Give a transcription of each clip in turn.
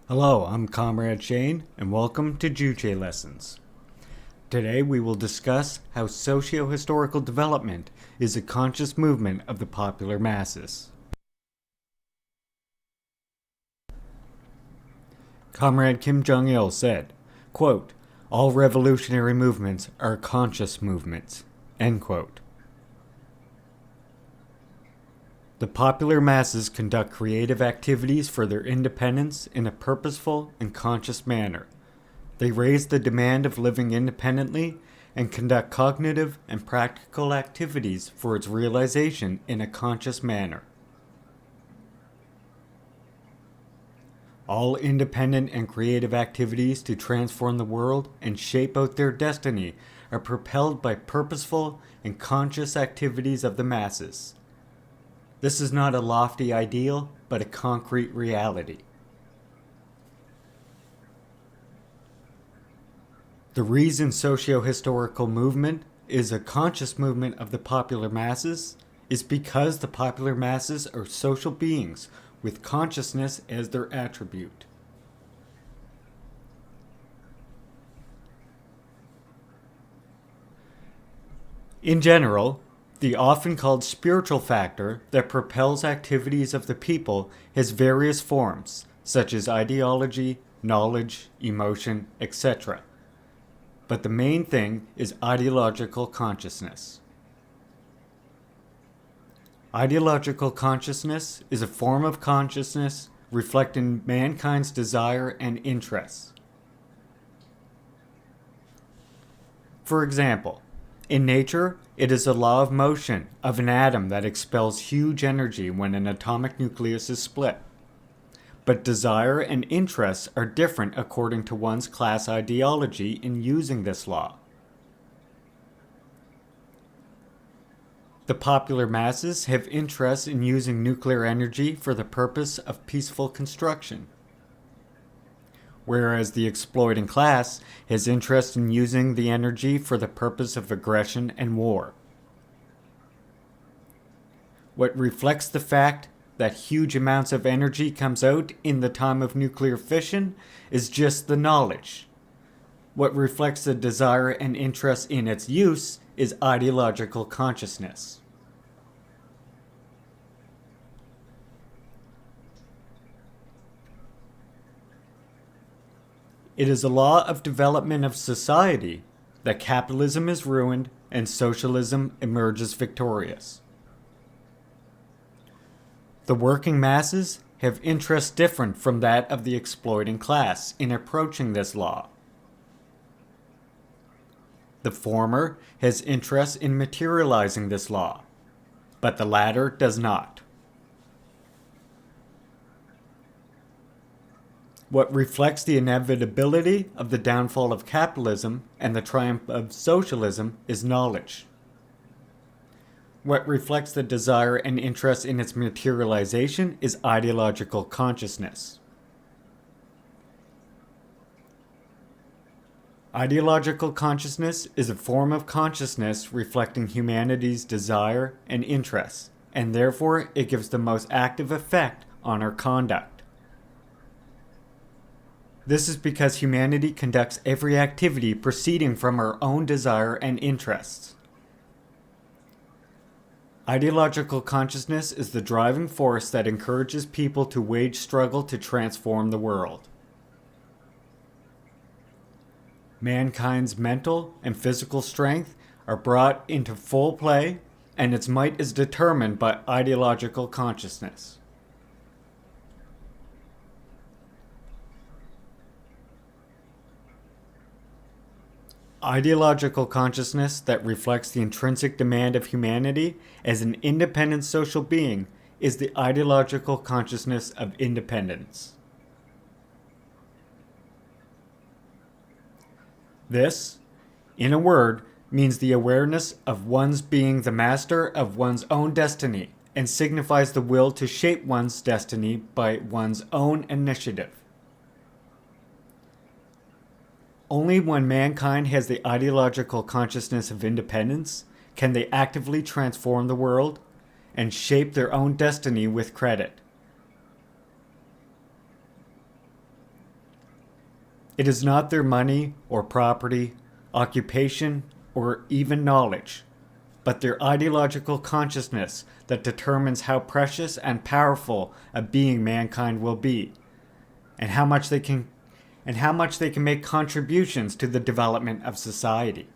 Hello, I'm Comrade Shane, and welcome to Juche Lessons. Today we will discuss how socio-historical development is a conscious movement of the popular masses. Comrade Kim Jong-il said, quote, "All revolutionary movements are conscious movements," end quote. The popular masses conduct creative activities for their independence in a purposeful and conscious manner. They raise the demand of living independently and conduct cognitive and practical activities for its realization in a conscious manner. All independent and creative activities to transform the world and shape out their destiny are propelled by purposeful and conscious activities of the masses. This is not a lofty ideal, but a concrete reality. The reason socio-historical movement is a conscious movement of the popular masses is because the popular masses are social beings with consciousness as their attribute. In general, the often called spiritual factor that propels activities of the people has various forms, such as ideology, knowledge, emotion, etc. But the main thing is ideological consciousness. Ideological consciousness is a form of consciousness reflecting mankind's desire and interests. For example, in nature, it is a law of motion of an atom that expels huge energy when an atomic nucleus is split. But desire and interests are different according to one's class ideology in using this law. The popular masses have interests in using nuclear energy for the purpose of peaceful construction, whereas the exploiting class has interest in using the energy for the purpose of aggression and war. What reflects the fact that huge amounts of energy comes out in the time of nuclear fission is just the knowledge. What reflects the desire and interest in its use is ideological consciousness. It is a law of development of society that capitalism is ruined and socialism emerges victorious. The working masses have interests different from that of the exploiting class in approaching this law. The former has interests in materializing this law, but the latter does not. What reflects the inevitability of the downfall of capitalism and the triumph of socialism is knowledge. What reflects the desire and interest in its materialization is ideological consciousness. Ideological consciousness is a form of consciousness reflecting humanity's desire and interests, and therefore it gives the most active effect on our conduct. This is because humanity conducts every activity proceeding from our own desire and interests. Ideological consciousness is the driving force that encourages people to wage struggle to transform the world. Mankind's mental and physical strength are brought into full play, and its might is determined by ideological consciousness. Ideological consciousness that reflects the intrinsic demand of humanity as an independent social being is the ideological consciousness of independence. This, in a word, means the awareness of one's being the master of one's own destiny and signifies the will to shape one's destiny by one's own initiative. Only when mankind has the ideological consciousness of independence can they actively transform the world and shape their own destiny with credit. It is not their money or property, occupation, or even knowledge, but their ideological consciousness that determines how precious and powerful a being mankind will be, and how much they can make contributions to the development of society.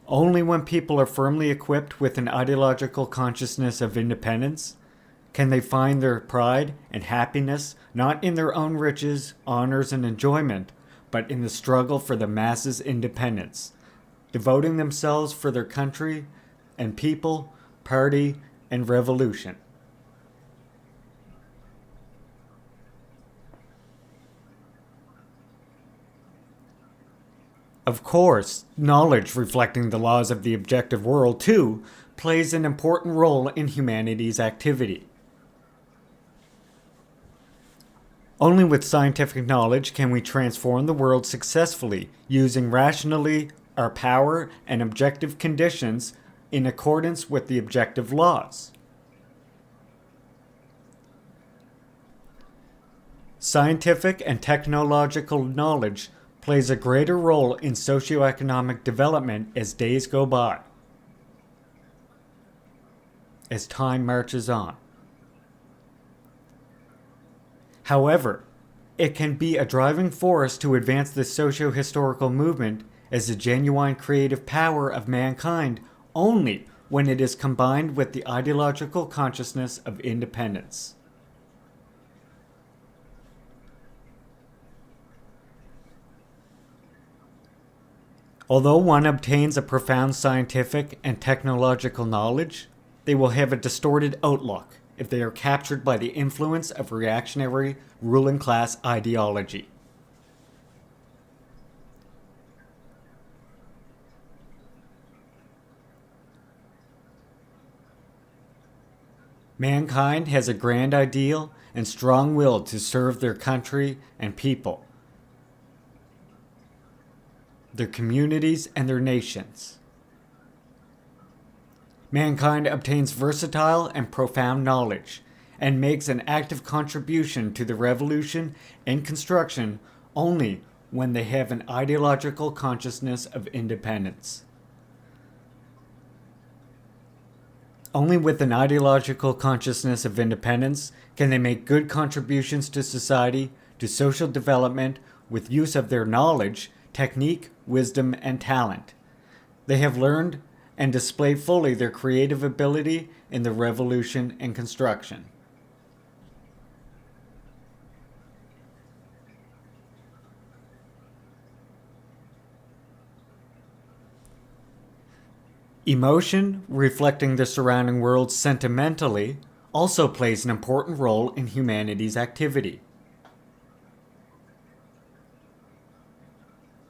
Only when people are firmly equipped with an ideological consciousness of independence can they find their pride and happiness not in their own riches, honors, and enjoyment, but in the struggle for the masses' independence, devoting themselves for their country and people, party, and revolution. Of course, knowledge reflecting the laws of the objective world, too, plays an important role in humanity's activity. Only with scientific knowledge can we transform the world successfully, using rationally our power and objective conditions in accordance with the objective laws. Scientific and technological knowledge plays a greater role in socioeconomic development as days go by, as time marches on. However, it can be a driving force to advance the socio-historical movement as a genuine creative power of mankind only when it is combined with the ideological consciousness of independence. Although one obtains a profound scientific and technological knowledge, they will have a distorted outlook if they are captured by the influence of reactionary ruling class ideology. Mankind has a grand ideal and strong will to serve their country and people, their communities, and their nations. Mankind obtains versatile and profound knowledge and makes an active contribution to the revolution and construction only when they have an ideological consciousness of independence. Only with an ideological consciousness of independence can they make good contributions to society, to social development, with use of their knowledge, technique, wisdom, and talent. They have learned and display fully their creative ability in the revolution and construction. Emotion, reflecting the surrounding world sentimentally, also plays an important role in humanity's activity.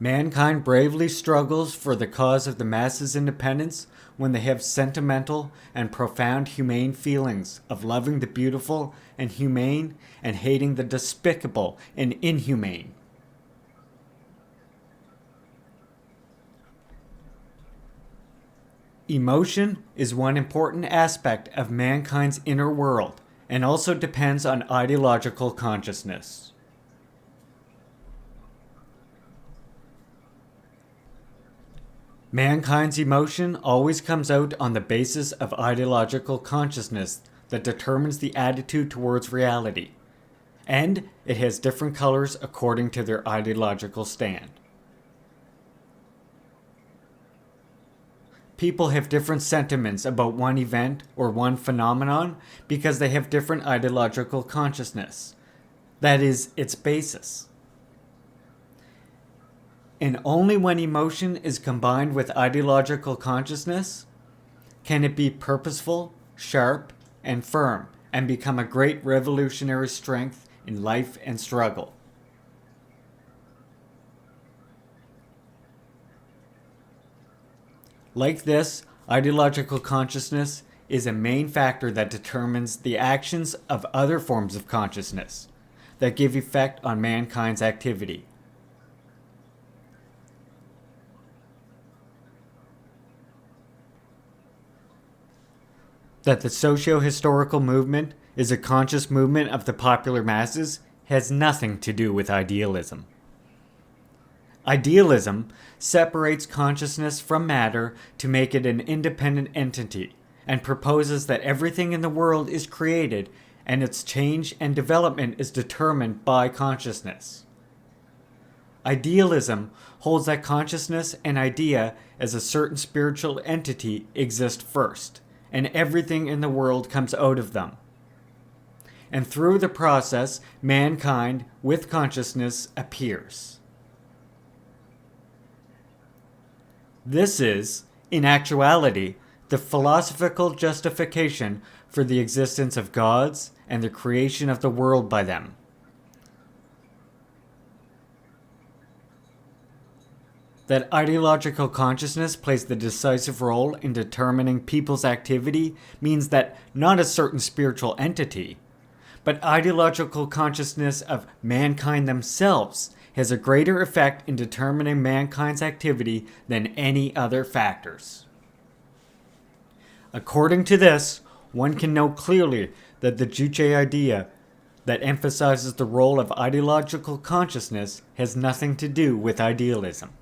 Mankind bravely struggles for the cause of the masses' independence when they have sentimental and profound humane feelings of loving the beautiful and humane and hating the despicable and inhumane. Emotion is one important aspect of mankind's inner world and also depends on ideological consciousness. Mankind's emotion always comes out on the basis of ideological consciousness that determines the attitude towards reality, and it has different colors according to their ideological stand. People have different sentiments about one event or one phenomenon because they have different ideological consciousness. That is its basis. And only when emotion is combined with ideological consciousness can it be purposeful, sharp, and firm, and become a great revolutionary strength in life and struggle. Like this, ideological consciousness is a main factor that determines the actions of other forms of consciousness that give effect on mankind's activity. That the socio-historical movement is a conscious movement of the popular masses has nothing to do with idealism. Idealism separates consciousness from matter to make it an independent entity, and proposes that everything in the world is created and its change and development is determined by consciousness. Idealism holds that consciousness and idea as a certain spiritual entity exist first, and everything in the world comes out of them. And through the process, mankind with consciousness appears. This is, in actuality, the philosophical justification for the existence of gods and the creation of the world by them. That ideological consciousness plays the decisive role in determining people's activity means that not a certain spiritual entity, but ideological consciousness of mankind themselves has a greater effect in determining mankind's activity than any other factors. According to this, one can know clearly that the Juche idea that emphasizes the role of ideological consciousness has nothing to do with idealism.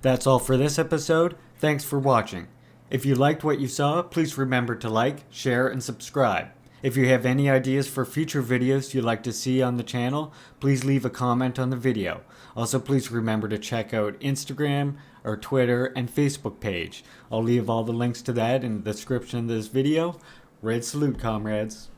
That's all for this episode. Thanks for watching. If you liked what you saw, please remember to like, share, and subscribe. If you have any ideas for future videos you'd like to see on the channel, please leave a comment on the video. Also, please remember to check out Instagram, our Twitter, and Facebook page. I'll leave all the links to that in the description of this video. Red salute, comrades.